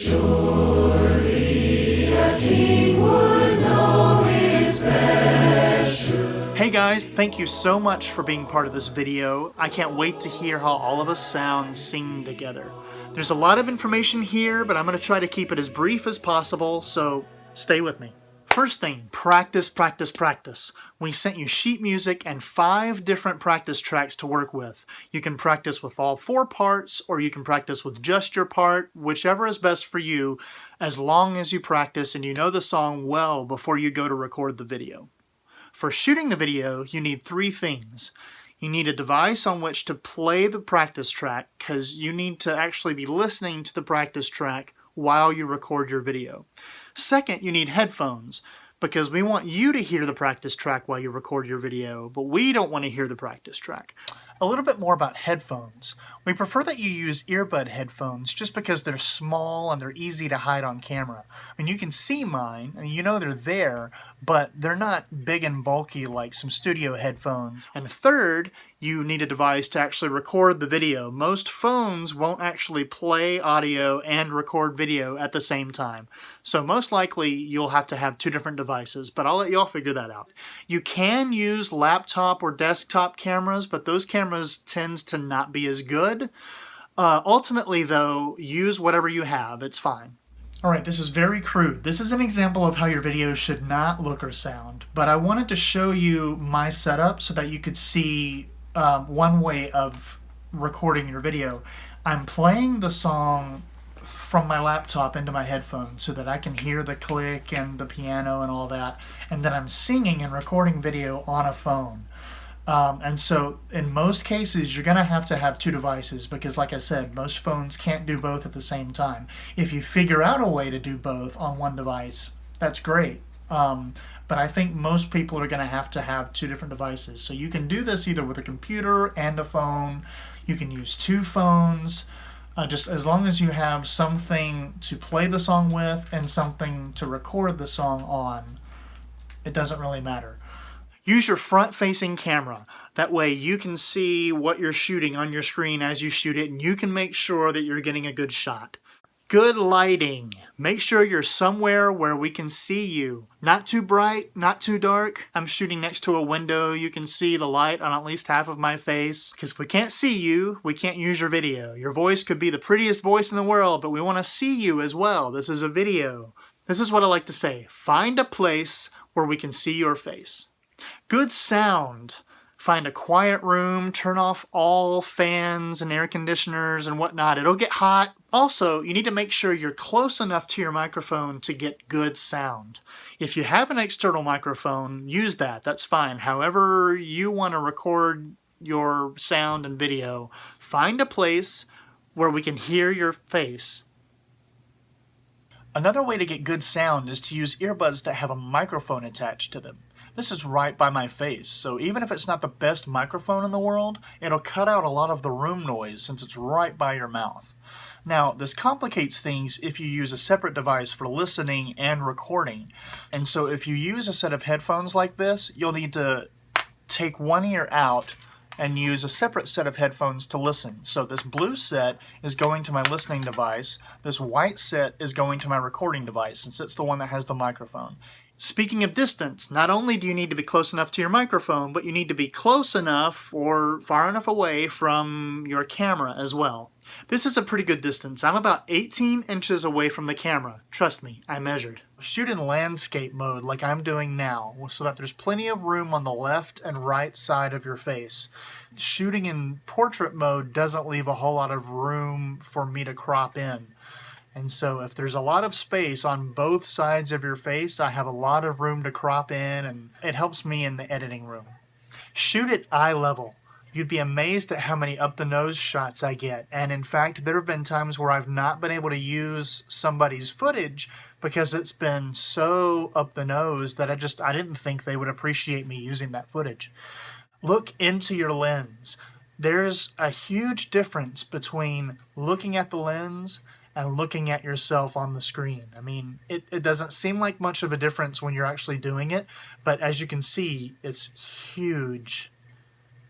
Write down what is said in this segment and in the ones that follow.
Hey guys, thank you so much for being part of this video. I can't wait to hear how all of us sound singing together. There's a lot of information here, but I'm going to try to keep it as brief as possible, so stay with me. First thing, practice, practice, practice. We sent you sheet music and 5 different practice tracks to work with. You can practice with all 4 parts, or you can practice with just your part, whichever is best for you, as long as you practice and you know the song well before you go to record the video. For shooting the video, you need 3 things. You need a device on which to play the practice track, because you need to actually be listening to the practice track while you record your video. Second, you need headphones, because we want you to hear the practice track while you record your video, but we don't want to hear the practice track. A little bit more about headphones. We prefer that you use earbud headphones just because they're small and they're easy to hide on camera. I mean, you can see mine, and you know they're there, but they're not big and bulky like some studio headphones. And third, you need a device to actually record the video. Most phones won't actually play audio and record video at the same time. So most likely you'll have to have 2 different devices, but I'll let y'all figure that out. You can use laptop or desktop cameras, but those cameras tend to not be as good. Ultimately though, use whatever you have, it's fine. Alright, this is very crude. This is an example of how your video should not look or sound, but I wanted to show you my setup so that you could see one way of recording your video. I'm playing the song from my laptop into my headphones so that I can hear the click and the piano and all that, and then I'm singing and recording video on a phone. And so in most cases you're going to have 2 devices because, like I said, most phones can't do both at the same time. If you figure out a way to do both on one device, that's great. But I think most people are going to have 2 different devices. So you can do this either with a computer and a phone. You can use 2 phones, just as long as you have something to play the song with and something to record the song on. It doesn't really matter. Use your front-facing camera. That way you can see what you're shooting on your screen as you shoot it, and you can make sure that you're getting a good shot. Good lighting. Make sure you're somewhere where we can see you. Not too bright, not too dark. I'm shooting next to a window. You can see the light on at least half of my face. Because if we can't see you, we can't use your video. Your voice could be the prettiest voice in the world, but we want to see you as well. This is a video. This is what I like to say. Find a place where we can see your face. Good sound. Find a quiet room, turn off all fans and air conditioners and whatnot. It'll get hot. Also, you need to make sure you're close enough to your microphone to get good sound. If you have an external microphone, use that. That's fine. However you want to record your sound and video, find a place where we can hear your face. Another way to get good sound is to use earbuds that have a microphone attached to them. This is right by my face, so even if it's not the best microphone in the world, it'll cut out a lot of the room noise since it's right by your mouth. Now, this complicates things if you use a separate device for listening and recording. And so if you use a set of headphones like this, you'll need to take one ear out and use a separate set of headphones to listen. So this blue set is going to my listening device, this white set is going to my recording device since it's the one that has the microphone. Speaking of distance, not only do you need to be close enough to your microphone, but you need to be close enough or far enough away from your camera as well. This is a pretty good distance. I'm about 18 inches away from the camera. Trust me, I measured. Shoot in landscape mode like I'm doing now, so that there's plenty of room on the left and right side of your face. Shooting in portrait mode doesn't leave a whole lot of room for me to crop in. And so if there's a lot of space on both sides of your face, I have a lot of room to crop in, and it helps me in the editing room. Shoot at eye level. You'd be amazed at how many up-the-nose shots I get. And in fact, there have been times where I've not been able to use somebody's footage because it's been so up the nose that I didn't think they would appreciate me using that footage. Look into your lens. There's a huge difference between looking at the lens and looking at yourself on the screen. I mean, it doesn't seem like much of a difference when you're actually doing it, but as you can see, it's huge.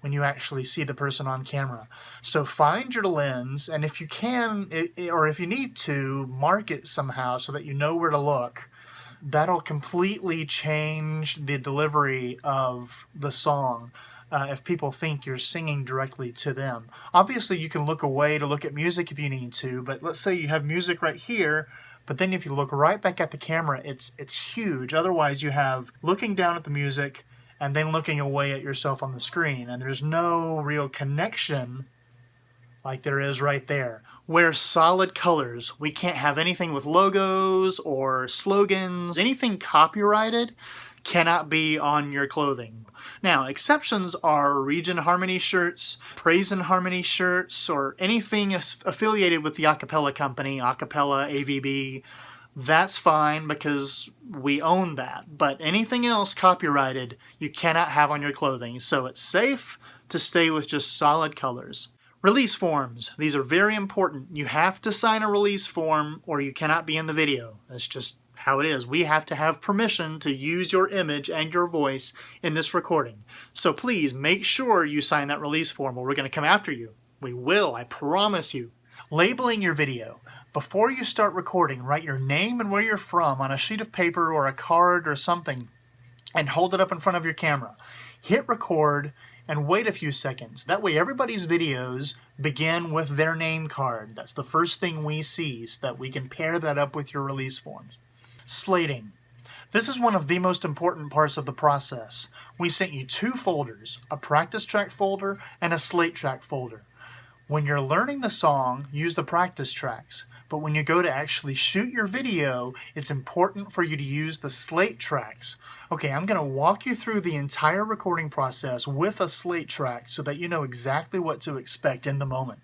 when you actually see the person on camera. So find your lens, and if you can, or if you need to, mark it somehow so that you know where to look. That'll completely change the delivery of the song if people think you're singing directly to them. Obviously, you can look away to look at music if you need to, but let's say you have music right here, but then if you look right back at the camera, it's huge. Otherwise, you have looking down at the music and then looking away at yourself on the screen, and there's no real connection like there is right there. Wear solid colors. We can't have anything with logos or slogans. Anything copyrighted cannot be on your clothing. Now, exceptions are Region Harmony shirts, Praise and Harmony shirts, or anything affiliated with the Acappella company, Acappella, AVB. That's fine because we own that. But anything else copyrighted, you cannot have on your clothing. So it's safe to stay with just solid colors. Release forms. These are very important. You have to sign a release form or you cannot be in the video. That's just how it is. We have to have permission to use your image and your voice in this recording. So please make sure you sign that release form or we're going to come after you. We will, I promise you. Labeling your video. Before you start recording, write your name and where you're from on a sheet of paper or a card or something and hold it up in front of your camera. Hit record and wait a few seconds. That way everybody's videos begin with their name card. That's the first thing we see so that we can pair that up with your release forms. Slating. This is one of the most important parts of the process. We sent you 2 folders, a practice track folder and a slate track folder. When you're learning the song, use the practice tracks. But when you go to actually shoot your video, it's important for you to use the slate tracks. Okay, I'm going to walk you through the entire recording process with a slate track so that you know exactly what to expect in the moment.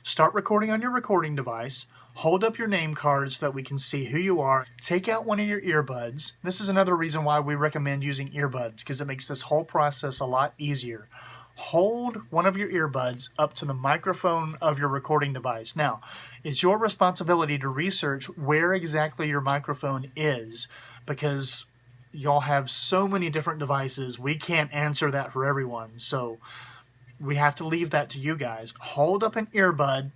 Start recording on your recording device. Hold up your name card so that we can see who you are. Take out one of your earbuds. This is another reason why we recommend using earbuds, because it makes this whole process a lot easier. Hold one of your earbuds up to the microphone of your recording device. Now, it's your responsibility to research where exactly your microphone is, because y'all have so many different devices. We can't answer that for everyone, so we have to leave that to you guys. Hold up an earbud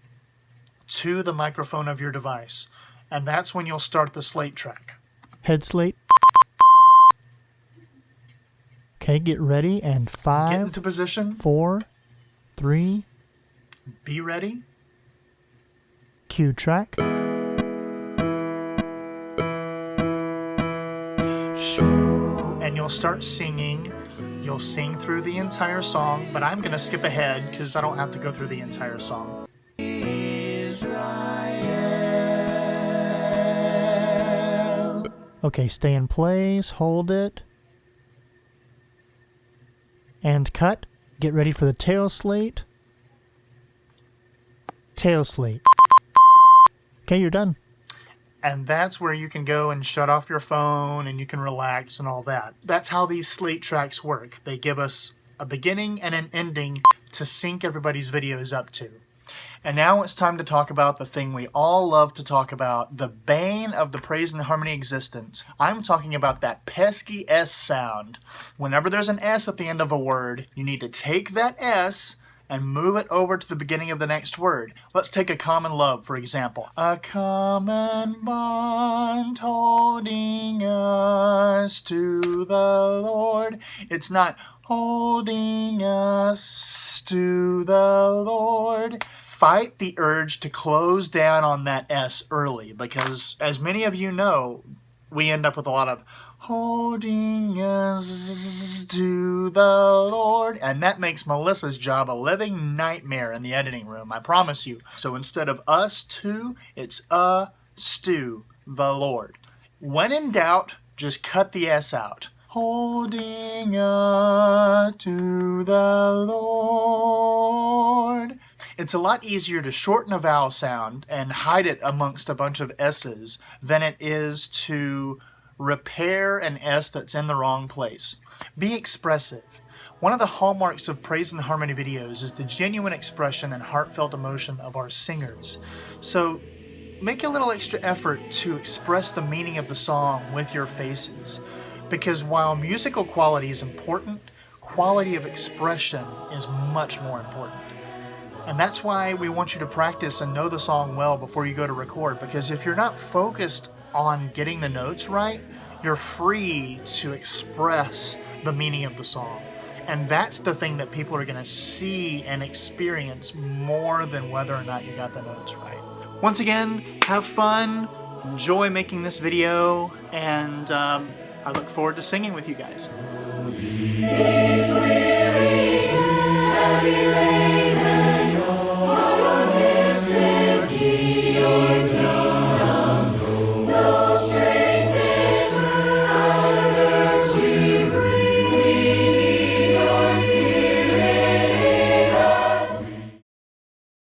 to the microphone of your device, and that's when you'll start the slate track. Head slate. Okay, get ready, and 5, get into position. 4, 3, be ready. Cue track. And you'll start singing. You'll sing through the entire song, but I'm going to skip ahead because I don't have to go through the entire song. Israel. Okay, stay in place, hold it. And cut. Get ready for the tail slate. Tail slate. Okay, you're done. And that's where you can go and shut off your phone and you can relax and all that. That's how these slate tracks work. They give us a beginning and an ending to sync everybody's videos up to. And now it's time to talk about the thing we all love to talk about, the bane of the praise and harmony existence. I'm talking about that pesky S sound. Whenever there's an S at the end of a word, you need to take that S and move it over to the beginning of the next word. Let's take a common love, for example. A common bond holding us to the Lord. It's not holding us to the Lord. Fight the urge to close down on that S early, because as many of you know, we end up with a lot of holding us to the Lord, and that makes Melissa's job a living nightmare in the editing room, I promise you. So instead of us to, it's us to the Lord. When in doubt, just cut the S out. Holding us to the Lord. It's a lot easier to shorten a vowel sound and hide it amongst a bunch of S's than it is to repair an S that's in the wrong place. Be expressive. One of the hallmarks of praise and harmony videos is the genuine expression and heartfelt emotion of our singers. So make a little extra effort to express the meaning of the song with your faces. Because while musical quality is important, quality of expression is much more important. And that's why we want you to practice and know the song well before you go to record, because if you're not focused on getting the notes right, you're free to express the meaning of the song. And that's the thing that people are going to see and experience more than whether or not you got the notes right. Once again, have fun, enjoy making this video, and I look forward to singing with you guys.